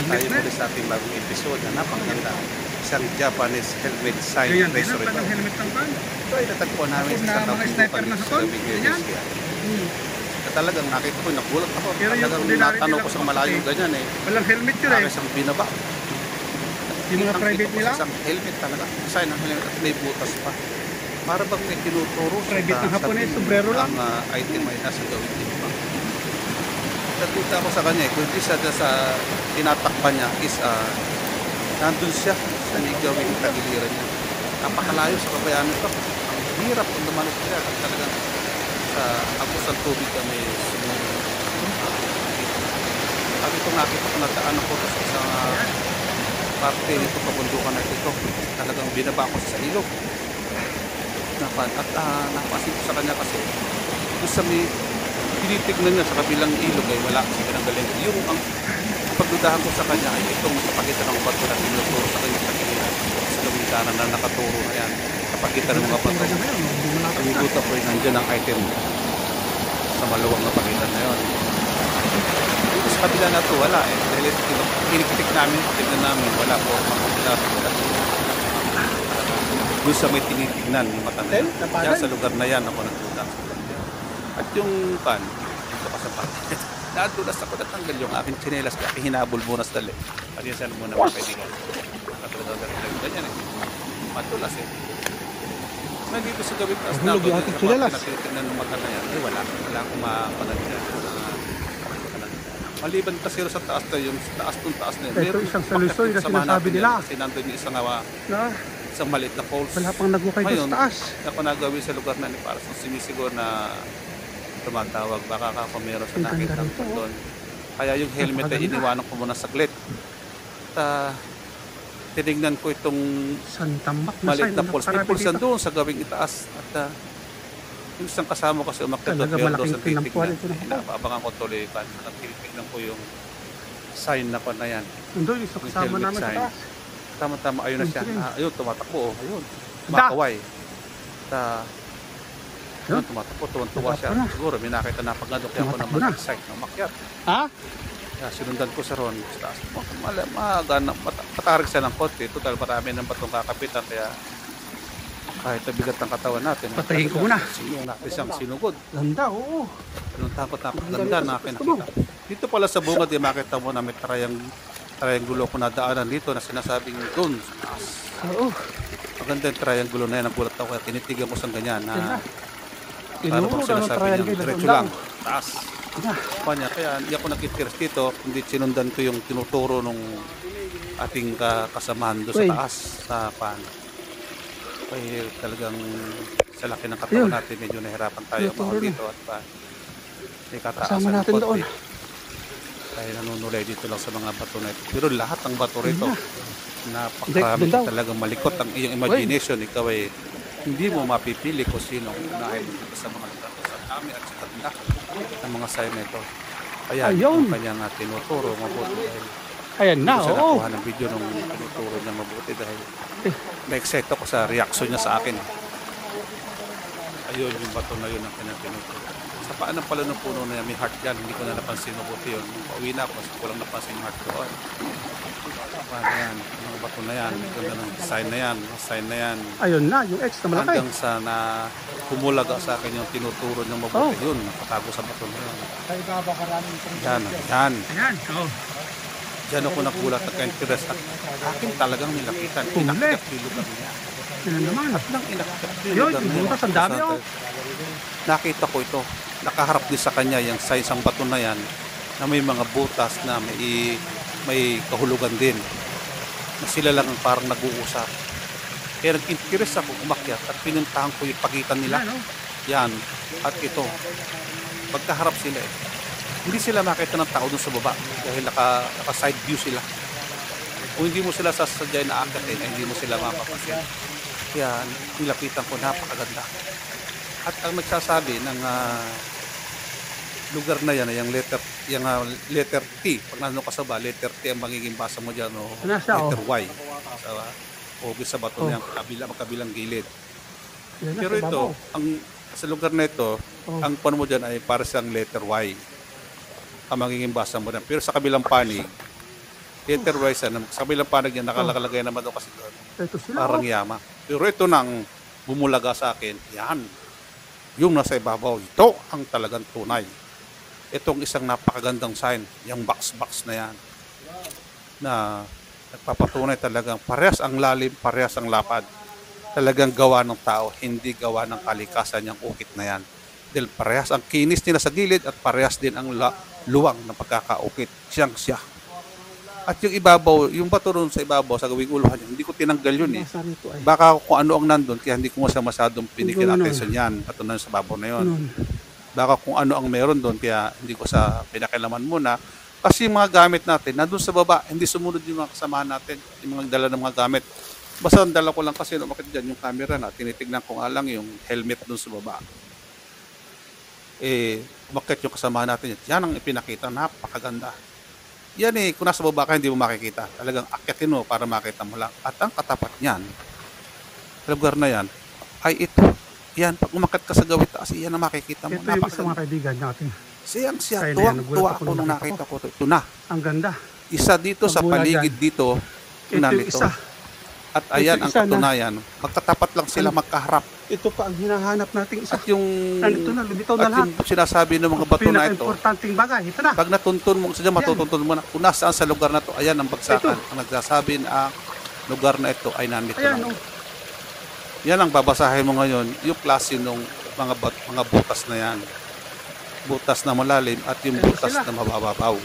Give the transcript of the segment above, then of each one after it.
tayo muli sa ating bagong episode na napakaganda. Isang Japanese helmet sign restoration. Ito ay natagpuan namin sa kabundukan sa Migueles. Talagang nakita ko, nagulat ako. Talagang natanong ko sa malayo ganyan eh. Walang helmet yun eh. Isang binaba. Yung mga private nila? Isang helmet talaga. Sign ng helmet at may butas pa. Para bang may tinuturo private ng hapon eh, sombrero lang. Ang item ay nasa gawin din pa. Nagpunta ako sa kanya eh. Kung hindi siya sa tinatakpan niya is nandun siya sa gawing tagiliran niya. Napakalayo sa kabayan nito. Ang hirap kung dumanit siya. Talagang sa agos ng tubig kami sumunod. Sabi ko nakita ko nagdaan ako sa isang parte nito kabundukan na ito. Talagang binaba ko sa ilog. At napasin ko sa kanya kasi kung sa may tinitignan niya sa kabilang ilog ay wala kasi pinanggaling. Yung ang pagdudahan ko sa kanya ay itong sa pagitan ng bato na tinuturo sa kanya sa kanya sa lumitanan na nakaturo na yan sa pagitan ng mga bato. Ang iguta po ay nandiyan ang item sa maluwang na pagitan na yun. Sa kabila na ito wala eh dahil kinikitik namin, tignan namin wala po makakita. Doon sa may tinitignan yung mata na yan. Kaya sa lugar na yan ako nagduda. At yung pan, dito ka sa pan. Nadulas ako natanggal yung aking tsinelas kaya hinabol muna sa dali. Pag-isan muna mga kaibigan. Ganyan eh. Matulas eh. Nandito sa gawin taas na ako. Natitignan ng mata na yan. Eh wala. Wala akong mapanag dyan. Maliban kasi sa taas na yung taas ng taas na yun. Ito isang salusoy na sinasabi nila. Kasi nandun yung isang maliit na falls. Wala pang nagwakay sa taas. Ako nagawin sa lugar na ni para sa sinisiguro na tumatawag. Baka ako meron sa nakita doon. Kaya yung helmet ay iniwanan ko muna saglit. At tinignan ko itong maliit na falls. May falls yan doon sa gawing itaas. At yung isang kasama kasi umakyat doon pero doon sa titignan. Inaabangan ko tuloy kan. At titignan ko yung sign na pa na yan. Doon yung kasama namin sa taas. Tama-tama, ayun na siya. Ayun, tumatakbo. Ayun, makaway. Ayun, tumatakbo, tuwan-tuwa siya. Siguro, may nakita na pagkado kaya ako naman excited na umakyat. Ha? Kaya sinundan ko sa ron. Matarik siya ng konti. Total, marami ng batong kakapitan. Kaya kahit nabigat ng katawan natin. Patayin ko muna. Natin siyang sinugod. Ganda, oo. Anong takot na ganda na akin nakita. Dito pala sa bungad, makita mo na may triangulo ko na daanan dito na sinasabing doon sa taas. Oo. Maganda yung triangulo na yan. Nagulat ako kaya tinitigan ko sa ganyan na paano bang sinasabi niya, diretso lang, taas. Kaya hindi ako nag-interest dito, hindi sinundan ko yung tinuturo nung ating kasamahan doon sa taas sa pan. Kaya talagang sa laki ng katawan natin, medyo nahirapan tayo mga dito at may kataasan natin doon. Kaya nanunulay dito lang sa mga bato na ito. Pero lahat ng bato rito, napakarami talagang malikot ang iyong imagination. Ikaw ay hindi mo mapipili kung sino ang unahin dito sa mga lugar. Sa dami at sa ganda ng mga sign na ito. Kaya yung kanyang tinuturo mabuti dahil ayan na, oo. Sa nakuha ng video nung tinuturo niya mabuti dahil na-excite ako sa reaction niya sa akin. Ayun yung bato na yun ang kanyang tinuturo. Sa paan ng pala ng puno na yan, may heart yan. Hindi ko na napansin mabuti yun. Pauwi na ako, ko lang napansin yung heart doon. Paano yan? Yung bato na yan. Ganda ng sign na yan. Sign na yan. Ayun na, yung X na malaki. Hanggang sa na humulaga sa akin yung tinuturo ng mabuti yun. Nakatago sa bato na yun. Yan, yan. Ayan, oo. Diyan ako nagulat at ka-interest. Akin talagang nilapitan. Inakit yung lugar niya. Yan naman. At nang inakit yung Yun, lugar niya. yung butas, ang dami oh. Nakita ko ito. Nakaharap din sa kanya yung sa isang bato na yan na may mga butas na may kahulugan din. Na sila lang ang parang nag-uusap. Kaya nag-interest ako umakyat at pinuntahan ko yung pagitan nila. Yan. At ito. Pagkaharap sila eh. Hindi sila makita ng tao dun sa baba dahil naka-side view sila. Kung hindi mo sila sasadyain na akatin, hindi mo sila mapapansin. Kaya nilapitan ko, napakaganda. At ang nagsasabi ng lugar na yan, yung letter T. Pag nandun ka sa ba, letter T ang magiging basa mo dyan, o letter Y. Sa bato niya, magkabilang gilid. Pero ito, sa lugar na ito, ang pano mo dyan ay para siyang letter Y. Ang magiging basa mo dyan. Pero sa kabilang panig, Enterprise na sa bilang panag yan, nakalagay naman doon kasi doon. Ito sila. Parang yama. Pero ito nang bumulaga sa akin, yan. Yung nasa ibabaw, ito ang talagang tunay. Itong isang napakagandang sign, yung box na yan. Na nagpapatunay talagang parehas ang lalim, parehas ang lapad. Talagang gawa ng tao, hindi gawa ng kalikasan yung ukit na yan. Dahil parehas ang kinis nila sa gilid at parehas din ang luwang ng pagkakaukit. Siyang siya. At yung ibabaw, yung bato ron sa ibabaw, sa gawing uluhan niya, hindi ko tinanggal yun eh. Nasa rito ay. Baka kung ano ang nandun, kaya hindi ko masyadong pinigyan Ganun. attention yan. Bato na sa babaw na yun. Ganun. Baka kung ano ang meron doon, kaya hindi ko sa pinakilaman muna. Kasi yung mga gamit natin, nandun sa baba, hindi sumunod yung mga kasamahan natin, yung mga dala ng mga gamit. Basta ang dala ko lang kasi, umakit dyan yung camera na, tinitignan ko nga lang yung helmet doon sa baba. Umakit yung kasamahan natin, yan ang ipinakita, napakaganda. Yan kung nasa baba ka, hindi mo makikita. Talagang akyatin mo para makita mo lang. At ang katapat niyan, sa lugar na yan, ay ito. Yan, pag umakyat ka sa gawit taas, yan ang makikita mo. Ito yung isa mga kaibigan natin. Siya, Kaya tuwang-tuwa nagulat ako ako nung nung nakita ko. Ito na. Ang ganda. Isa dito sa Pagmula paligid dyan. dito, Ito na yung nito. isa. At ayan Ito ang isa na. katunayan. Magkatapat lang sila magkaharap. Ito pa ang hinahanap nating isa. At yung, Nandito na, lumitaw na at lahat. yung sinasabi ng mga bato na ito, Pinaka-importanting bagay. Ito na. pag natuntun mo, sadya matutuntun mo na kung nasaan sa lugar na to, ayan ang bagsakan. Ang nagsasabi na lugar na ito ay nandito Ayan, na. oh. Yan ang babasahin mo ngayon, yung klase ng mga butas na yan. Butas na malalim at yung Ito butas sila. na mababaw.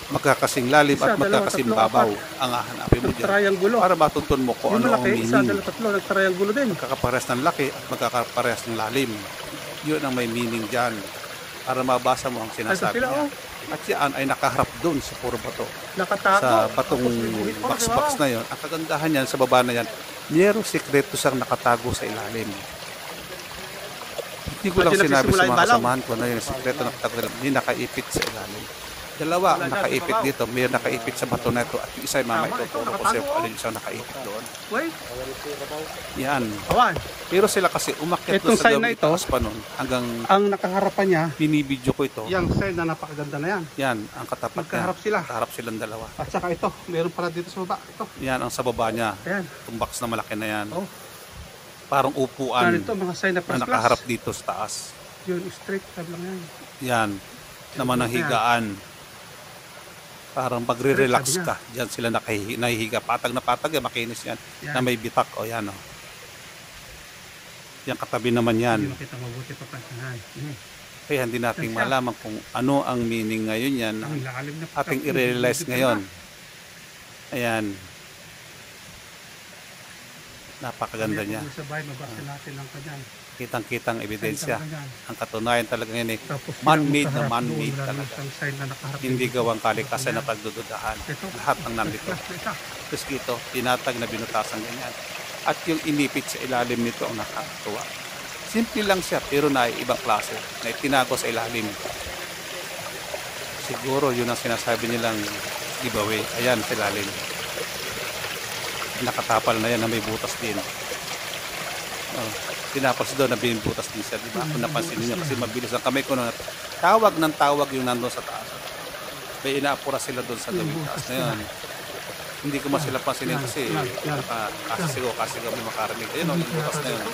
Magkakasing lalim Isa, at magkakasing dalawa, tatlo, babaw ang hahanapin mo dyan. Triangulo. Para matuntun mo kung Yung ano ang malaki, isa, meaning. dalawa, tatlo, nag-triangulo din. Magkakaparehas ng laki at magkakaparehas ng lalim. Yun ang may meaning dyan. Para mabasa mo ang Ito sinasabi sila, niya. oh. At yan ay nakaharap doon sa puro bato. Nakatago. Sa batong Tapos may buhit pa, box diba? na yon. Ang kagandahan yan sa baba na yan, mayroong sekreto siyang nakatago sa ilalim. Hindi ko lang Pati sinabi nagsisimula sa yung mga balaw. kasamahan ko na yung sekreto na nakatago sa ilalim. Hindi nakaipit sa ilalim. Dalawa ang nakaipit dito. May nakaipit sa bato na ito. At yung isa ay mama ito. Puro ko sa'yo kung alin isang nakaipit doon. Wait, Yan. awan. Pero sila kasi umakyat doon Itong sa sign na gawing ito, taas pa nun. Hanggang Ang nakaharapan niya, binibidyo ko ito. yung sign na napakaganda na yan. Yan, ang katapat niya. Magkaharap sila. Kaharap silang dalawa. At saka ito, meron pala dito sa baba. Ito. Yan ang sa baba niya. Ayan. Itong box na malaki na yan. Oh. Parang upuan Ganito, mga sign na na first nakaharap class. dito sa taas. Yun, straight tab lang yan. Yan. Naman ang higaan. Parang magre-relax Sabi ka. Diyan sila nahihiga. Patag na patag yan. Makinis yan. Yan. Na may bitak. O yan o. Yan katabi naman yan. Hindi makita mabuti pa pa. Yan. Kaya hindi natin Yan siya. malaman kung ano ang meaning ngayon yan. Ang lalim na Ating i-realize ngayon. Ayan. Napakaganda niya. Sabay, mabasa natin ang kanyang. Kitang-kitang ebidensya. Sign talaga yan. Ang katunayan talaga yan Tapos man-made na nakaharap man-made doon, wala talaga. nang sign na nakaharap Hindi doon. gawang kalikasan na pagdududahan. Ito. Lahat ng nandito. First class na isa. Tapos dito, tinatag na binutasan ganyan. At yung inipit sa ilalim nito ang nakakatuwa. Simple lang siya, pero na ibang klase. Na itinago sa ilalim. Siguro yun ang sinasabi nilang giveaway. Ayan sa ilalim. Nakatapal na yan na may butas din. Oh, tinapal siya doon na binubutas din siya. Diba? Kung napansin niyo kasi mabilis ang kamay ko na tawag ng tawag yung nandun sa taas. May inaapura sila doon sa gawing taas na yun. Hindi ko masila pansinin kasi kasi may makarinig. Ayun o, yung butas na yun.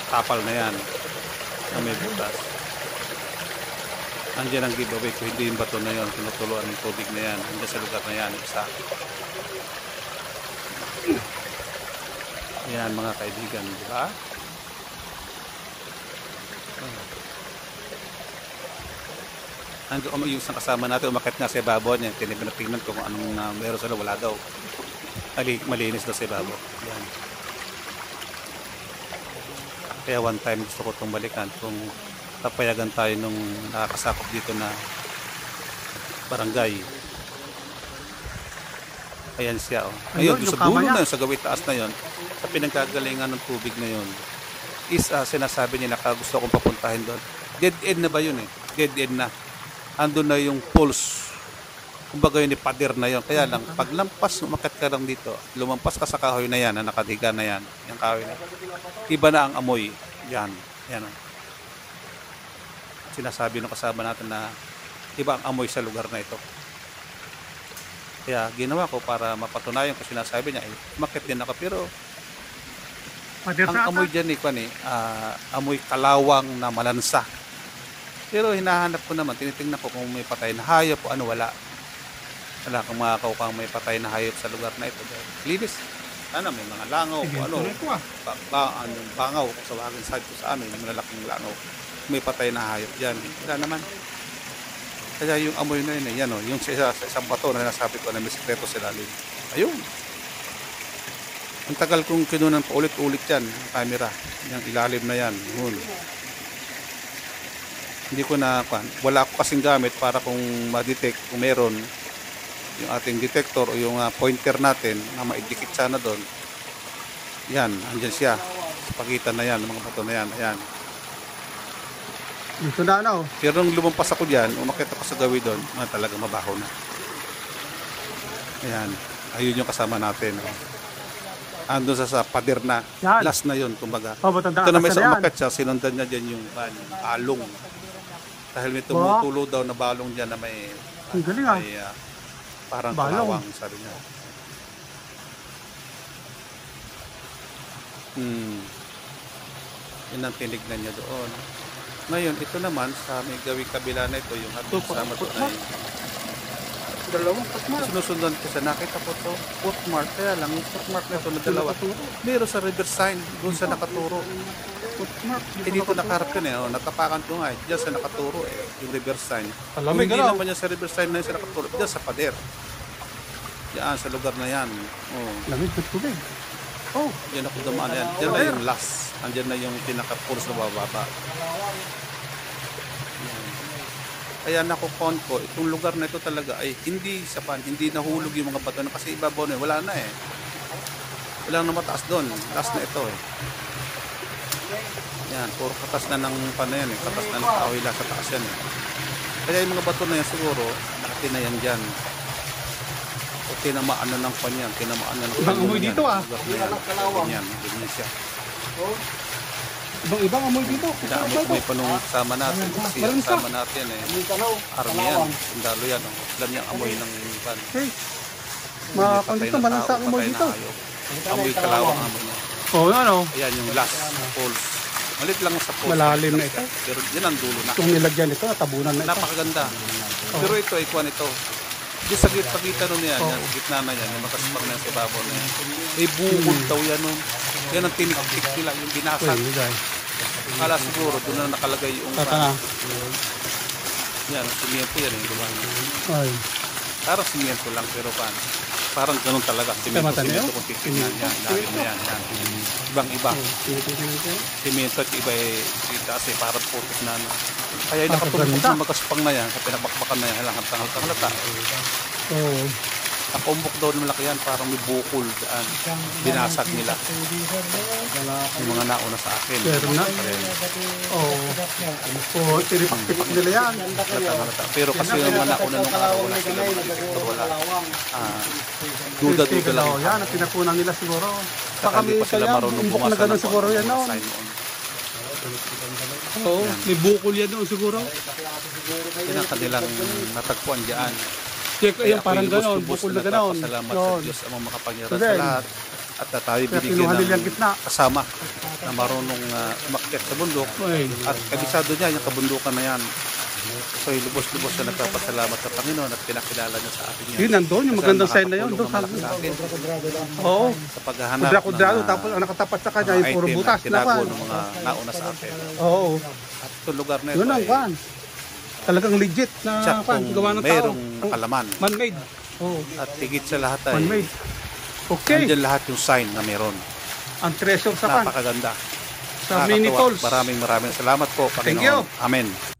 Tapal na yan. Na may butas. Andiyan ang giveaway ko. Hindi yung bato na yun. Tinutuluan ng tubig na yan. Andiyan sa lugar na yan. Isa. Yan mga kaibigan. Diba? Hanggang yung isang kasama natin, umakit nga sa ibabaw niya. Tinitingnan ko kung anong meron sila. Wala daw. Malinis daw sa ibabaw. Yan. Kaya one time gusto ko itong balikan. Kung papayagan tayo nung nakakasakop dito na barangay. Ayan siya. Oh. Ngayon, Ayun, sa yung dulo kama na yun, sa gawit taas na yun, sa pinagkagalingan ng tubig na yun, is sinasabi niya na gusto kong papuntahin doon. Dead end na ba yun eh? Dead end na. Andun na yung pulse. Kumbaga yun, pader na yun. Kaya lang, pag lampas, umakyat ka lang dito, lumampas ka sa kahoy na yan, na nakadiga na yan, yung kahoy na. Iba na ang amoy. Yan. Yan. Sinasabi ng kasama natin na iba ang amoy sa lugar na ito. Kaya ginawa ko para mapatunayan ko sinasabi niya, umakyat din ako. Pero Pader ang sa amoy dyan amoy kalawang na malansa. Pero hinahanap ko naman, tinitingnan ko kung may patay na hayop o ano, wala. Wala kang makakawang may patay na hayop sa lugar na ito. Linis. Ano, may mga langaw o ano. Bangaw kung sa waging side ko sa amin, malalaking langaw. May patay na hayop dyan. Wala naman. Kaya yung amoy na yun, yan o, yung sa isang bato na nasabi ko na may sikreto sila. Ayun. Ang tagal kong kinunan pa ulit-ulit yan, yung camera. Yung ilalim na yan. Yun. Hindi ko na, wala ako kasing gamit para kung ma-detect kung meron yung ating detector o yung pointer natin na maidikit sana doon. Yan, andyan siya. Sa pagitan na yan, mga bato na yan. Ayan. Dito na ano. Pero nung lumampas ako dyan, umakit ako sa gawi doon, talaga mabaho na. Ayan. Ayun yung kasama natin. Andun sa pader na. Yan. Last na yun, kumbaga. Matanda. Ito na may sa umakit siya, sinundan niya dyan yung along. Dahil may tumutulo daw na balong dyan na may, Ang galing may parang balong. kalawang, sabi niya. Yun ang tinignan niya doon. Ngayon, ito naman sa may gawing kabila na ito, yung hatid sama doon ay Dalawang footmark. sinusundan ko sa nakita ko to footmark, kaya lang yung footmark na ito na dalawa meron sa river sign doon sa nakaturo. Footmark. Dito nakarap yun natapakan ko nga diyan sa nakaturo yung river sign. Alamig, Hindi ano? naman yan sa river sign na yun sa nakaturo, diyan sa pader, diyan sa lugar na yan. Lamig ng tubig. Diyan ako dumaan yan, diyan na yung last, andyan na yung pinaka-puros na bababa. Kaya nakukon ko, itong lugar na ito talaga ay hindi nahulog yung mga bato na kasi ibabaw na wala na Wala na mataas doon. Last na ito Yan, puro katas na ng panayan katas na ng kahoy lang sa taas yan Kaya yung mga bato na yan siguro, nakati na yan dyan. O tinamaan na ng panyan, tinamaan na ng Ibang amoy dito Ganyan siya. Ibang amoy dito. May panong kasama natin. Kasi ang kasama natin army yan. Sundalo yan. Alam niya amoy ng pan. Hey, dito, malansa ang amoy dito. Amoy kalawang amoy niya. Ayan yung last falls. Malit lang sa falls. Malalim na ito. Pero yan ang dulo na. Itong nilagyan ito, natabunan na ito. Napakaganda. Pero ito ay kuwan ito. Di sa pagitan nun yan, yung gitna na yan, yung makasipag na sa babaw na yan. May bukod daw yan nun. Yan ang tinik-tik nila, yung binasag. Kala siguro, doon na nakalagay yung yan, simiento yan diba? Parang simiento lang, pero parang ganun talaga. Simiento kung titignan yan. Ibang-iba. Simiento at iba kasi parang putos na Kaya yung nakatumbok na magkasupang na yan, sa pinabakbakan na yan, halata. Nakumbok daw ng malaki yan, parang may bukol dyan. Binasag nila. Yung mga nauna sa akin. Pero na? Tinipak-tipak nila yan. Halata. Pero kasi yung mga nauna nung araw, wala sila mga detektor, wala. Duda-duda lang. Yan, ang pinapunan nila siguro. Saka hindi pa sila marunong umbok na gano'n siguro yan noon. May bukol yan noon siguro. Yan ang kanilang natagpuan dyan. Yung parang gano'n, bukol na gano'n. Salamat sa Diyos ang makapangyarihan sa lahat. At tayo binigyan ng kasama na marunong umakyat sa bundok. At kabisado niya yung kabundukan na yan. So lubos-lubos na nagpapasalamat sa Panginoon at pinakilala niya sa atin yan. Yun, nandun, yung magandang sign na yun. Oo. Sa paghahanap Kudrakudrado, tapos ang nakatapat sa kanya, yung puro butas na tinago ng mga nauna sa atin. Oo. At itong lugar na ito yun ang kwan. Talagang legit na gawa ng tao. Mayroong nakalaman. Man-made. At higit sa lahat ay man-made. Okay. Nandiyan lahat yung sign na meron. Ang treasure sa pan. Napakaganda. Sa mini tools. Maraming salamat po, Panginoon. Thank you. Amen.